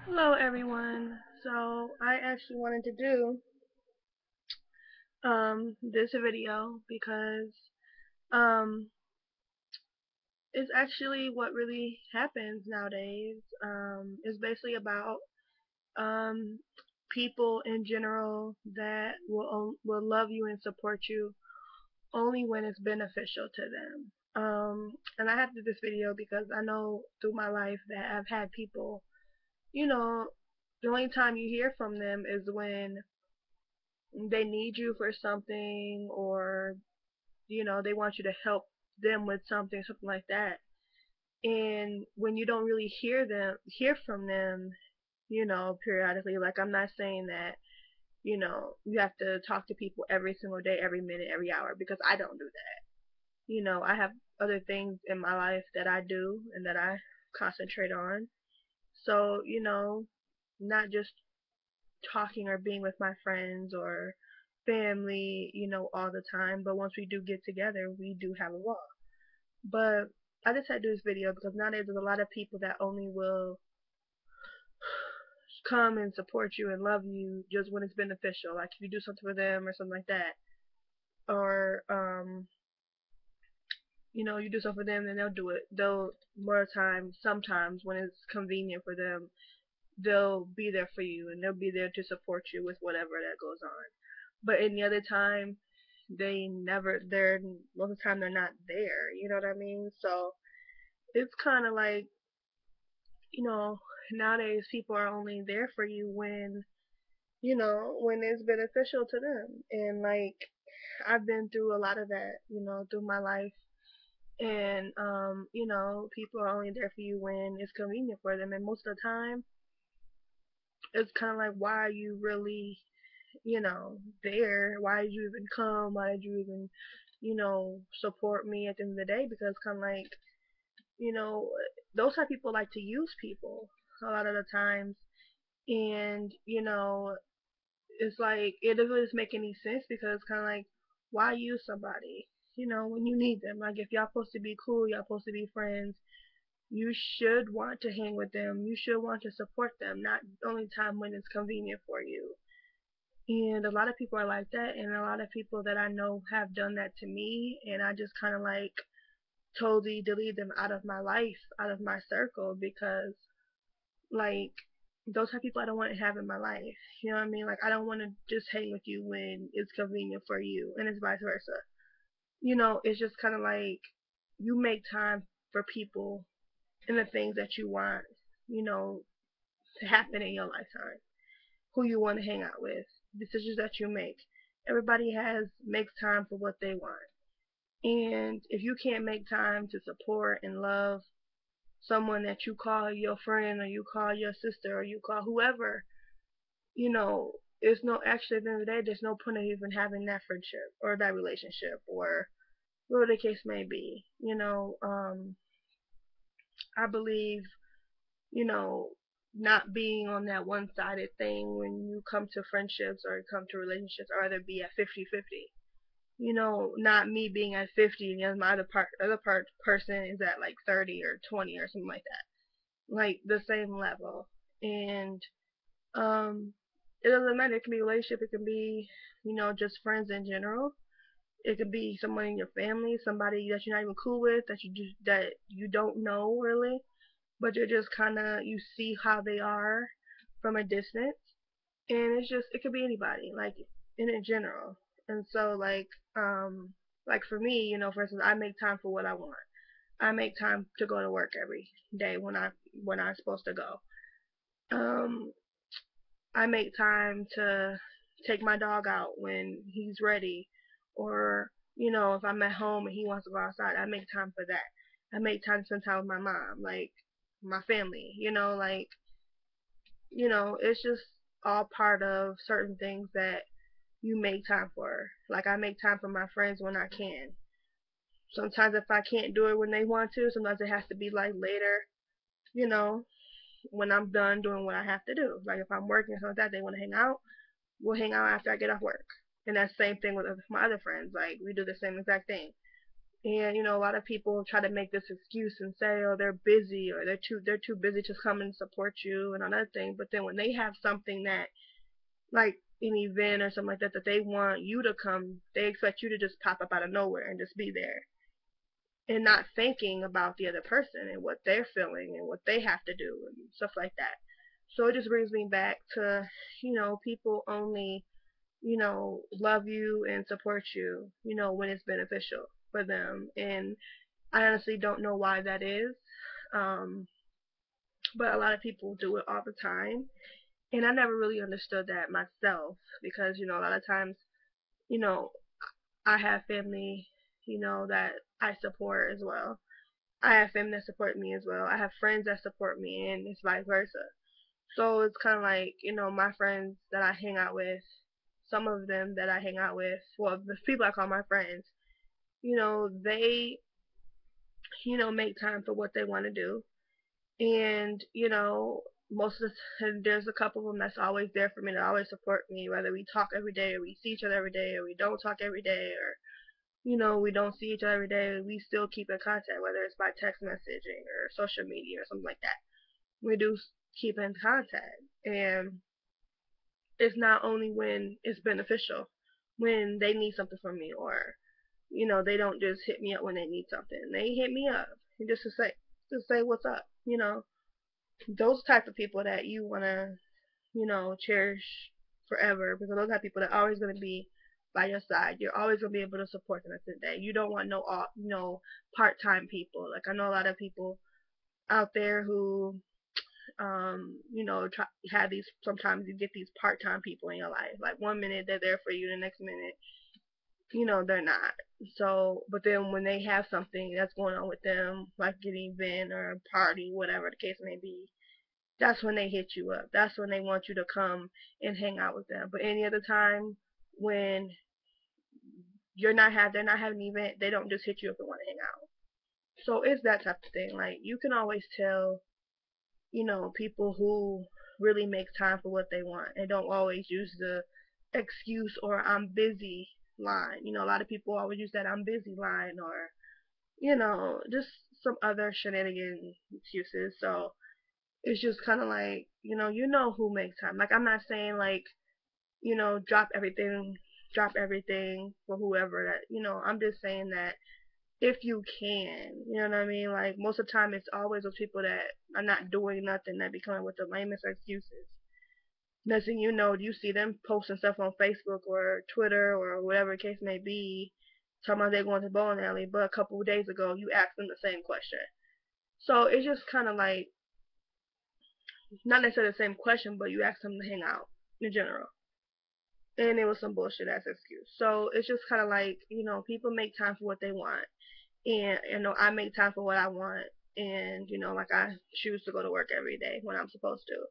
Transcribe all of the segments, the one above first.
Hello everyone. So I actually wanted to do this video because um it's actually what really happens nowadays. It's basically about um people in general that will love you and support you only when it's beneficial to them. And I have to do this video because I know through my life that I've had people, you know, the only time you hear from them is when they need you for something, or they want you to help them with something like that. And when you don't really hear from them, periodically, like, I'm not saying that you have to talk to people every single day, every minute, every hour, because I don't do that. I have other things in my life that I do and that I concentrate on. So, not just talking or being with my friends or family, all the time. But once we do get together, we do have a walk. But I just had to do this video because nowadays there's a lot of people that only will come and support you and love you just when it's beneficial. Like if you do something for them or something like that. Or you do something for them, then they'll do it. They'll more times, sometimes when it's convenient for them, they'll be there for you and they'll be there to support you with whatever that goes on. But any other time, they're most of the time they're not there. You know what I mean? So it's kind of like, you know, nowadays people are only there for you when it's beneficial to them. And like, I've been through a lot of that, through my life. And, people are only there for you when it's convenient for them. And most of the time, it's kind of like, why are you really, there? Why did you even come? Why did you even, support me at the end of the day? Because kind of like, you know, those type of people like to use people a lot of the times. And, it's like, it doesn't really make any sense because kind of like, why use somebody, when you need them? Like, if y'all supposed to be cool, y'all supposed to be friends, you should want to hang with them. You should want to support them, not only time when it's convenient for you. And a lot of people are like that, and a lot of people that I know have done that to me, and I just kind of like totally delete them out of my life, out of my circle, because like those are people I don't want to have in my life. You know what I mean? Like, I don't want to just hang with you when it's convenient for you, and it's vice versa. It's just kind of like you make time for people and the things that you want, you know, to happen in your lifetime. Who you want to hang out with, decisions that you make. Everybody makes time for what they want. And if you can't make time to support and love someone that you call your friend, or you call your sister, or you call whoever, there's no, actually, at the end of the day, there's no point of even having that friendship or that relationship or whatever the case may be. I believe, you know, not being on that one sided thing when you come to friendships or come to relationships, or either be at 50-50. Not me being at 50 and my other person is at like 30 or 20 or something like that. Like the same level. And um it doesn't matter. It can be a relationship, it can be, just friends in general. It could be someone in your family, somebody that you're not even cool with, that you don't know really, but you're just kind of, you see how they are from a distance. And it could be anybody, like, in general. And so like for me, for instance, I make time for what I want. I make time to go to work every day when I'm supposed to go. um I make time to take my dog out when he's ready, or if I'm at home and he wants to go outside, I make time for that. I make time to spend time with my mom, like my family, like, it's just all part of certain things that you make time for. Like, I make time for my friends when I can. Sometimes if I can't do it when they want to, sometimes it has to be like later, you know, when I'm done doing what I have to do. Like if I'm working or something like that, they want to hang out, we'll hang out after I get off work. And that's the same thing with my other friends. Like, we do the same exact thing. And a lot of people try to make this excuse and say, oh, they're busy, or they're too busy to come and support you and another thing. But then when they have something that, like an event or something like that, that they want you to come, they expect you to just pop up out of nowhere and just be there, and not thinking about the other person and what they're feeling and what they have to do and stuff like that. So it just brings me back to, people only, love you and support you, when it's beneficial for them. And I honestly don't know why that is. Um, but a lot of people do it all the time. And I never really understood that myself because, a lot of times, you know, I have family, that I support as well. I have family that support me as well. I have friends that support me, and it's vice versa. So it's kind of like, my friends that I hang out with, some of them that I hang out with, well, the people I call my friends, they, make time for what they want to do. And, most of the time, there's a couple of them that's always there for me, that always support me, whether we talk every day, or we see each other every day, or we don't talk every day, or, we don't see each other every day, we still keep in contact, whether it's by text messaging or social media or something like that. We do keep in contact. And it's not only when it's beneficial, when they need something from me, or, they don't just hit me up when they need something. They hit me up just to say what's up, those type of people that you want to, cherish forever, because those are people that are always going to be by your side. You're always going to be able to support them at the end of the day. You don't want no part-time people. Like, I know a lot of people out there who, have these, sometimes you get these part-time people in your life. Like, one minute they're there for you, the next minute, they're not. So, but then when they have something that's going on with them, like getting event or a party, whatever the case may be, that's when they hit you up. That's when they want you to come and hang out with them. But any other time when they're not having an event, they don't just hit you up and want to hang out. So it's that type of thing. Like, you can always tell, people who really make time for what they want and don't always use the excuse or I'm busy line. A lot of people always use that I'm busy line, or, just some other shenanigan excuses. So it's just kind of like, who makes time. Like, I'm not saying, like, drop everything for whoever that, I'm just saying that if you can, you know what I mean? Like, most of the time it's always those people that are not doing nothing that be coming with the lamest excuses. Next thing you know, you see them posting stuff on Facebook or Twitter or whatever the case may be, talking about they're going to bowling alley, but a couple of days ago you asked them the same question. So it's just kind of like, not necessarily the same question, but you asked them to hang out in general. And it was some bullshit ass excuse. So it's just kind of like, people make time for what they want. And, I make time for what I want. And, like, I choose to go to work every day when I'm supposed to.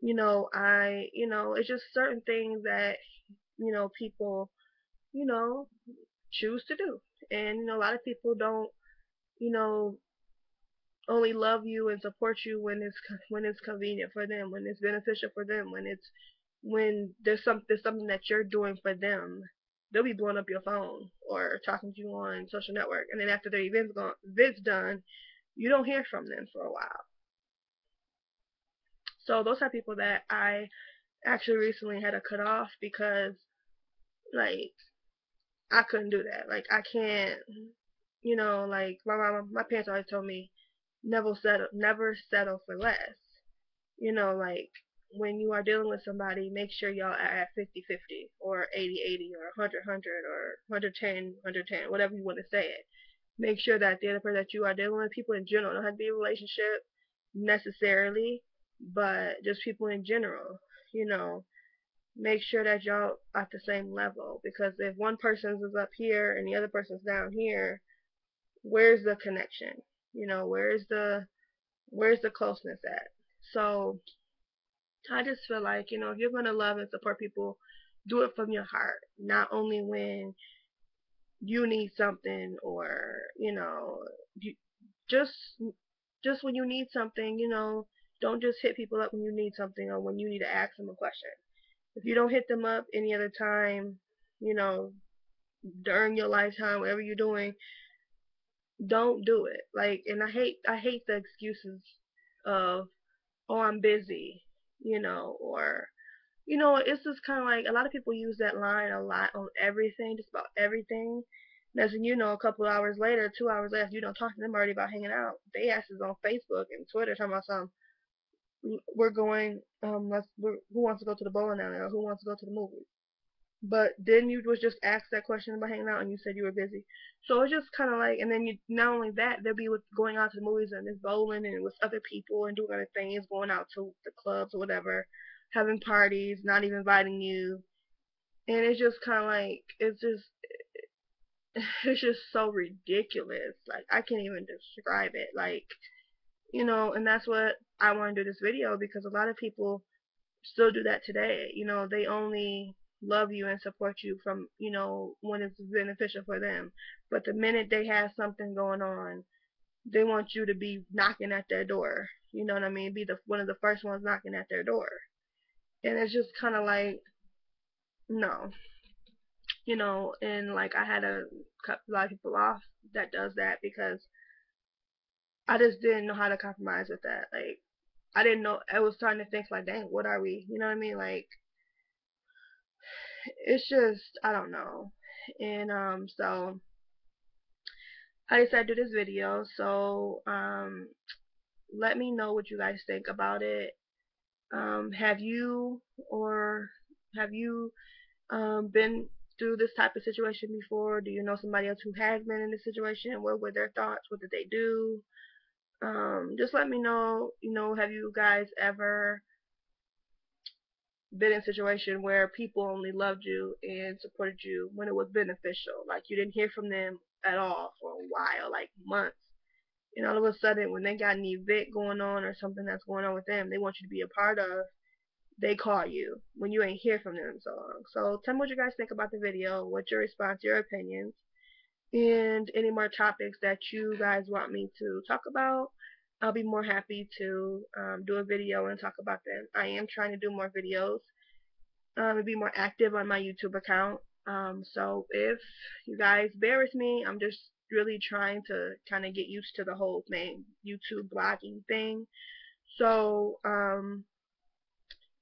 It's just certain things that, people, you know, choose to do. And, a lot of people don't, you know, only love you and support you when it's convenient for them, when it's beneficial for them, when there's something that you're doing for them. They'll be blowing up your phone or talking to you on social network, and then after their event's done, you don't hear from them for a while. So those are people that I actually recently had to cut off because, like, I couldn't do that. Like, I can't, like, my parents always told me, never settle for less. Like, when you are dealing with somebody, make sure y'all are at 50-50 or 80-80 or 100-100 or 110-110, whatever you want to say it. Make sure that the other person that you are dealing with, people in general, don't have to be a relationship necessarily, but just people in general, you know, make sure that y'all at the same level, because if one person's is up here and the other person's down here, where's the connection? Where's the closeness at? So I just feel like, if you're gonna love and support people, do it from your heart, not only when you need something, or, you, just just when you need something, don't just hit people up when you need something or when you need to ask them a question. If you don't hit them up any other time, you know, during your lifetime, whatever you're doing, don't do it. Like, and I hate the excuses of, oh, I'm busy, or it's just kind of like a lot of people use that line a lot on everything, just about everything. And as in, a couple hours later, 2 hours later, you don't talk to them already about hanging out. They asses on Facebook and Twitter talking about something. We're going, who wants to go to the bowling alley, or who wants to go to the movies? But then you was just asked that question about hanging out, and you said you were busy. So it's just kind of like, and then you not only that, they'll be with going out to the movies and it's bowling and with other people and doing other things, going out to the clubs or whatever, having parties, not even inviting you, and it's just kind of like it's just so ridiculous. Like I can't even describe it. Like and that's what I want to do this video because a lot of people still do that today. They only love you and support you from, when it's beneficial for them. But the minute they have something going on, they want you to be knocking at their door. You know what I mean? Be the one of the first ones knocking at their door. And it's just kind of like, no, and like I had to cut a lot of people off that does that because I just didn't know how to compromise with that. Like I didn't know. I was starting to think like, dang, what are we? You know what I mean? Like it's just I don't know. And so I decided to do this video. So let me know what you guys think about it. Have you or have you been through this type of situation before? Do you know somebody else who has been in this situation? What were their thoughts? What did they do? Just let me know. Have you guys ever been in a situation where people only loved you and supported you when it was beneficial? Like you didn't hear from them at all for a while, like months. And all of a sudden, when they got an event going on or something that's going on with them, they want you to be a part of, they call you when you ain't hear from them in so long. So tell me what you guys think about the video. What's your response, your opinions, and any more topics that you guys want me to talk about. I'll be more happy to do a video and talk about them. I am trying to do more videos and be more active on my YouTube account. So if you guys bear with me, I'm just really trying to kind of get used to the whole thing, YouTube blogging thing. So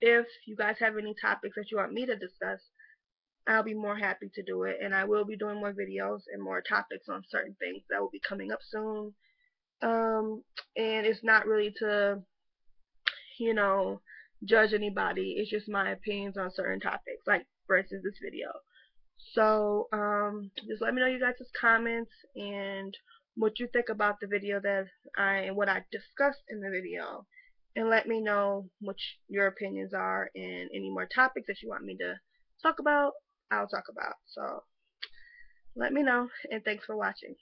if you guys have any topics that you want me to discuss, I'll be more happy to do it, and I will be doing more videos and more topics on certain things that will be coming up soon. And it's not really to, you know, judge anybody. It's just my opinions on certain topics, like for instance this video. So just let me know you guys' comments and what you think about the video that and what I discussed in the video, and let me know what your opinions are and any more topics that you want me to talk about. I'll talk about. So let me know, and thanks for watching.